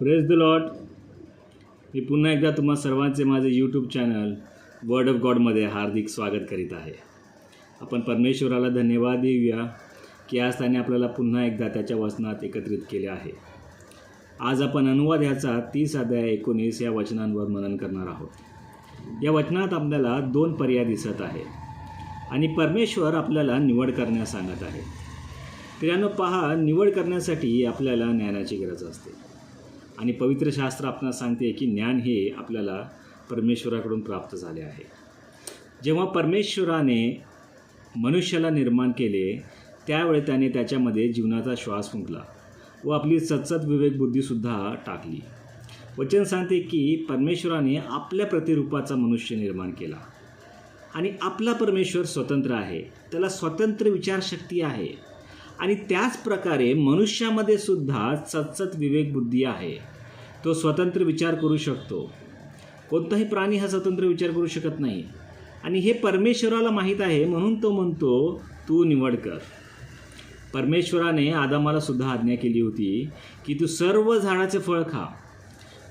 Praise the Lord. मी पुन्हा एकदा तुम्हा सर्वांचे माझे यूट्यूब चॅनल वर्ड ऑफ गॉडमध्ये हार्दिक स्वागत करीत आहे. आपण परमेश्वराला धन्यवाद देऊया की आज त्याने आपल्याला पुन्हा एकदा त्याच्या वचनात एकत्रित केले आहे. आज आपण अनुवाद ह्याचा 30 अध्याय 19 या वचनांवर मनन करणार आहोत. या वचनात आपल्याला 2 पर्याय दिसत आहे आणि परमेश्वर आपल्याला निवड करण्यास सांगत आहे. प्रियानो, पहा, निवड करण्यासाठी आपल्याला ज्ञानाची गरज असते आणि पवित्र शास्त्र आपल्याला सांगते की ज्ञान हे आपल्याला परमेश्वराकडून प्राप्त झाले आहे. जेव्हा परमेश्वराने मनुष्याला निर्माण केले त्यावेळी त्याने त्याच्यामध्ये जीवनाचा श्वास फुंकला व आपली सतसत विवेक बुद्धीसुद्धा टाकली. वचन सांगते की परमेश्वराने आपल्या प्रतिरूपाचा मनुष्य निर्माण केला आणि आपला परमेश्वर स्वतंत्र आहे, त्याला स्वतंत्र विचारशक्ती आहे आणि त्याच प्रकारे मनुष्यामध्ये सुद्धा सतसत विवेक बुद्धी आहे. तो स्वतंत्र विचार करू शकतो. कोणताही प्राणी हा स्वतंत्र विचार करू शकत नाही आणि हे परमेश्वराला माहीत आहे, म्हणून तो म्हणतो तू निवड कर. परमेश्वराने आदामाला सुद्धा आज्ञा केली होती की तू सर्व झाडाचे फळ खा,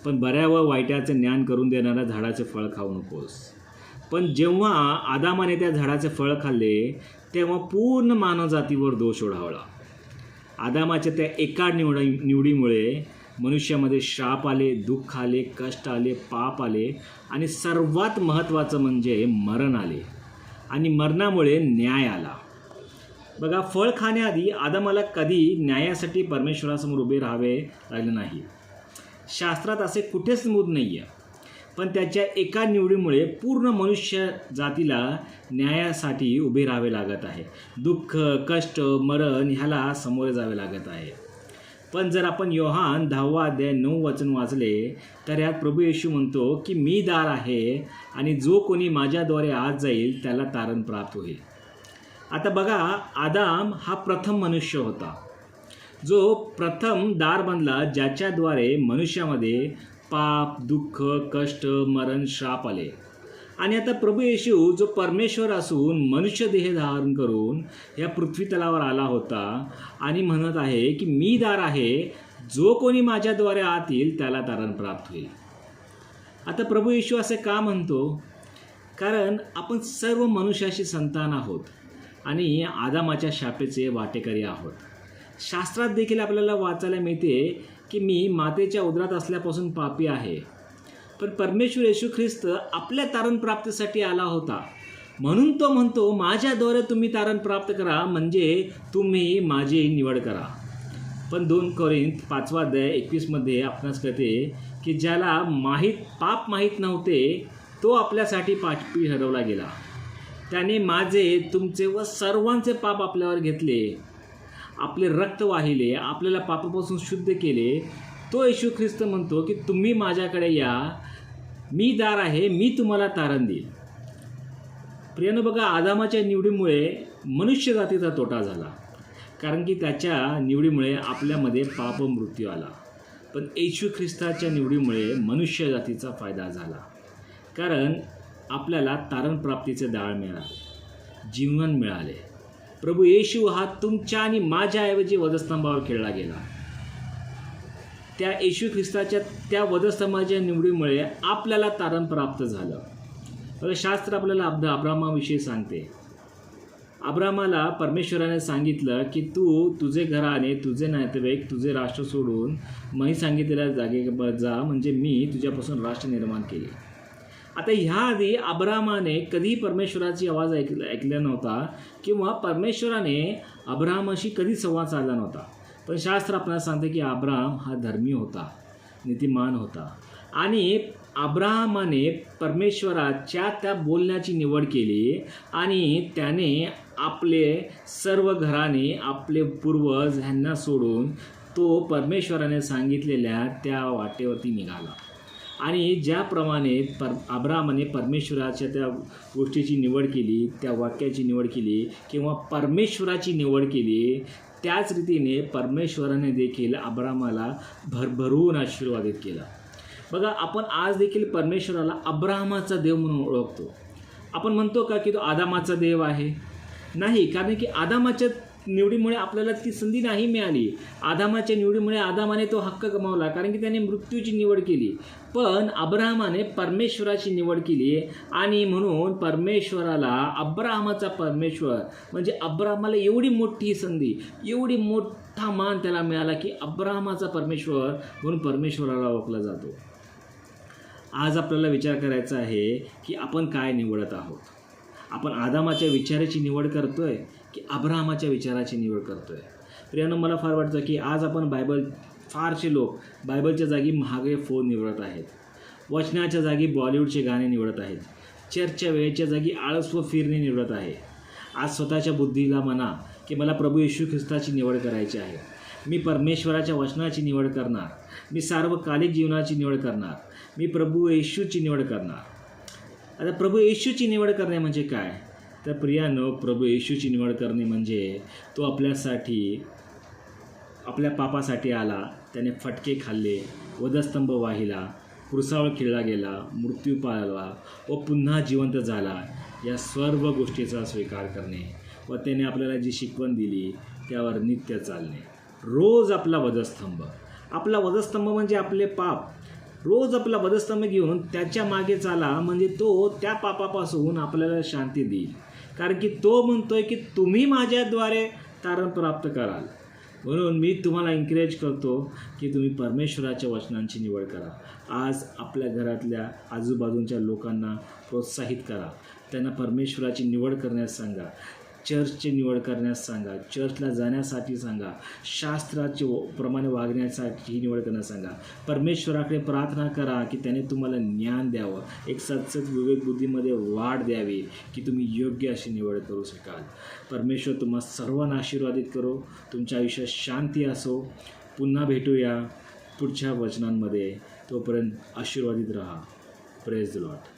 पण बऱ्या व वाईटाचे ज्ञान करून देणाऱ्या झाडाचे फळ खाऊ नकोस. पण जेव्हा आदामाने त्या झाडाचे फळ खाल्ले तेव्हा पूर्ण मानवजातीवर दोष ओढावला. आदामाच्या त्या एका निवडीमुळे मनुष्यामध्ये श्राप आले, दुःख आले, कष्ट आले, पाप आले आणि सर्वात महत्त्वाचं म्हणजे मरण आले आणि मरणामुळे न्याय आला. बघा, फळ खाण्याआधी आदामाला कधी न्यायासाठी परमेश्वरासमोर उभे राहावे लागले नाही. शास्त्रात असे कुठेच नमूद नाही आहे, पण त्याच्या एका निवडीमुळे पूर्ण मनुष्य जातीला न्यायासाठी उभे राहावे लागत आहे. दुःख, कष्ट, मरण ह्याला सामोरे जावे लागत आहे. पण जर आपण योहान 10 अध्याय 9 वचन वाचले तर यात प्रभू येशू म्हणतो की मी दार आहे आणि जो कोणी माझ्याद्वारे आत जाईल त्याला तारण प्राप्त होईल. आता बघा, आदाम हा प्रथम मनुष्य होता जो प्रथम दार बनला, ज्याच्याद्वारे मनुष्यामध्ये पाप, दुःख, कष्ट, मरण, श्राप आले. आणि आता प्रभू येशू जो परमेश्वर असून मनुष्य देह धारण करून या पृथ्वी तलावर आला होता आणि म्हणत आहे की मी दार आहे, जो कोणी माझ्याद्वारे आत येईल त्याला तारण प्राप्त होईल. आता प्रभू येशू असे का म्हणतो? कारण आपण सर्व मनुष्याशी संतान आहोत आणि आदामाच्या शापेचे वाटेकरी आहोत. शास्त्रात देखील आपल्याला वाचायला मिळते की मी मातेच्या उदरात असल्यापासून पापी आहे, पण परमेश्वर येशू ख्रिस्त आपल्या तारण प्राप्तीसाठी आला होता, म्हणून तो म्हणतो माझ्याद्वारे तुम्ही तारण प्राप्त करा, म्हणजे तुम्ही माझी निवड करा. पण 2 कोरिंथ 5 अध्याय 21 आपणास कळते की ज्याला पाप माहीत नव्हते तो आपल्यासाठी पापी ठरवला गेला. त्याने माझे, तुमचे व सर्वांचे पाप आपल्यावर घेतले, आपले रक्त वाहिले, आपल्याला पापापासून शुद्ध केले. तो येशू ख्रिस्त म्हणतो की तुम्ही माझ्याकडे या, मी दार आहे, मी तुम्हाला तारण देईल. प्रियानो, बघा, आदामाच्या निवडीमुळे मनुष्य जातीचा तोटा झाला, कारण की त्याच्या निवडीमुळे आपल्यामध्ये पाप मृत्यू आला. पण येशू ख्रिस्ताच्या निवडीमुळे मनुष्य जातीचा फायदा झाला, कारण आपल्याला तारण प्राप्तीचे दाळ मिळाले, जीवन मिळाले. प्रभू येशू हा तुमच्या आणि माझ्याऐवजी वधस्तंभावर खेळला गेला. त्या येशू ख्रिस्ताच्या त्या वधस्तंभाच्या निवडीमुळे आपल्याला तारण प्राप्त झालं. बघा, शास्त्र आपल्याला अब्रामाविषयी सांगते. अब्रामाला परमेश्वराने सांगितलं की तू तुझे घराणे, तुझे नातेवाईक, तुझे राष्ट्र सोडून मी सांगितलेल्या जागेवर जा, म्हणजे मी तुझ्यापासून राष्ट्र निर्माण केले. आता ह्याआधी अब्रामाने कधी परमेश्वराची आवाज ऐकला नव्हता किंवा परमेश्वराने अब्रामाशी कधी संवाद साधला नव्हता. पण शास्त्र आपल्याला सांगते की अब्राम हा धर्मी होता, नीतिमान होता आणि अब्रामाने परमेश्वराच्या त्या बोलण्याची निवड केली आणि त्याने आपले सर्व घराणे, आपले पूर्वज ह्यांना सोडून तो परमेश्वराने सांगितलेल्या त्या वाटेवरती निघाला. आणि ज्याप्रमाणे अब्रामाने परमेश्वराच्या त्या गोष्टीची निवड केली, त्या वाक्याची निवड केली किंवा परमेश्वराची निवड केली, त्याच रीतीने परमेश्वराने देखील अब्रामाला भरभरून आशीर्वादित केला. बघा, आपण आज देखील परमेश्वराला अब्रामाचा देव म्हणून ओळखतो. आपण म्हणतो का की तो आदामाचा देव आहे? नाही, कारण की आदामाच्या निवडीमुळे आपल्याला ती संधी नाही मिळाली. आदामाच्या निवडीमुळे आदामाने तो हक्क गमावला, कारण की त्याने मृत्यूची निवड केली. पण अब्राहमाने परमेश्वराची निवड केली, आणि म्हणून परमेश्वराला अब्राहमाचा परमेश्वर म्हणजे अब्राहमाला एवढी मोठी संधी, एवढी मोठा मान त्याला मिळाला की अब्राहमाचा परमेश्वर म्हणून परमेश्वराला ओळखला जातो. आज आपल्याला विचार करायचा आहे की आपण काय निवडत आहोत. आपण आदामाच्या विचाराची निवड करतोय की अब्राहमाच्या विचाराची निवड करतोय. प्रियानो, मला फार वाटतं की आज आपण फारसे लोक बायबलच्या जागी महागडे फोन निवडत आहेत, वचनाच्या जागी बॉलिवूडचे गाणे निवडत आहेत, चर्चच्या वेळेच्या जागी आळस व फिरणे निवडत आहे. आज स्वतःच्या बुद्धीला म्हणा की मला प्रभू येशू ख्रिस्ताची निवड करायची आहे, मी परमेश्वराच्या वचनाची निवड करणार, मी सार्वकालिक जीवनाची निवड करणार, मी प्रभू येशूची निवड करणार. आता प्रभू येशूची निवड करणे म्हणजे काय? तर प्रियानो, प्रभू येशूची निवड करणे म्हणजे तो आपल्यासाठी, आपल्या पापासाठी आला, त्याने फटके खाल्ले, वधस्तंभ वाहिला, क्रुसावर खिळला गेला, मृत्यू पाळला व पुन्हा जिवंत झाला, या सर्व गोष्टीचा स्वीकार करणे व त्याने आपल्याला जी शिकवण दिली त्यावर नित्य चालणे. रोज आपला वधस्तंभ म्हणजे आपले पाप. रोज आपला वधस्तंभ घेऊन त्याच्या मागे चाला, म्हणजे तो त्या पापापासून आपल्याला शांती देईल. कारण की तो म्हणतोय की तुम्ही माझ्याद्वारे तारण प्राप्त कराल. म्हणून मी तुम्हाला एन्करेज करतो की तुम्ही परमेश्वराच्या वचनांची निवड करा. आज आपल्या घरातल्या आजूबाजूच्या लोकांना प्रोत्साहित करा, त्यांना परमेश्वराची निवड करण्यास सांगा, चर्चची निवड करण्यास सांगा, चर्चला जाण्यासाठी सांगा, शास्त्राचे प्रमाणे वागण्यासाठी निवड करण्यास सांगा. परमेश्वराकडे प्रार्थना करा की त्याने तुम्हाला ज्ञान द्यावं, एक सतसत विवेक बुद्धीमध्ये वाढ द्यावी की तुम्ही योग्य अशी निवड करू शकाल. परमेश्वर तुम्हा सर्वांना आशीर्वादित करो. तुमच्या आयुष्यात शांती असो. पुन्हा भेटूया पुढच्या वचनांमध्ये. तोपर्यंत आशीर्वादित राहा. Praise the Lord.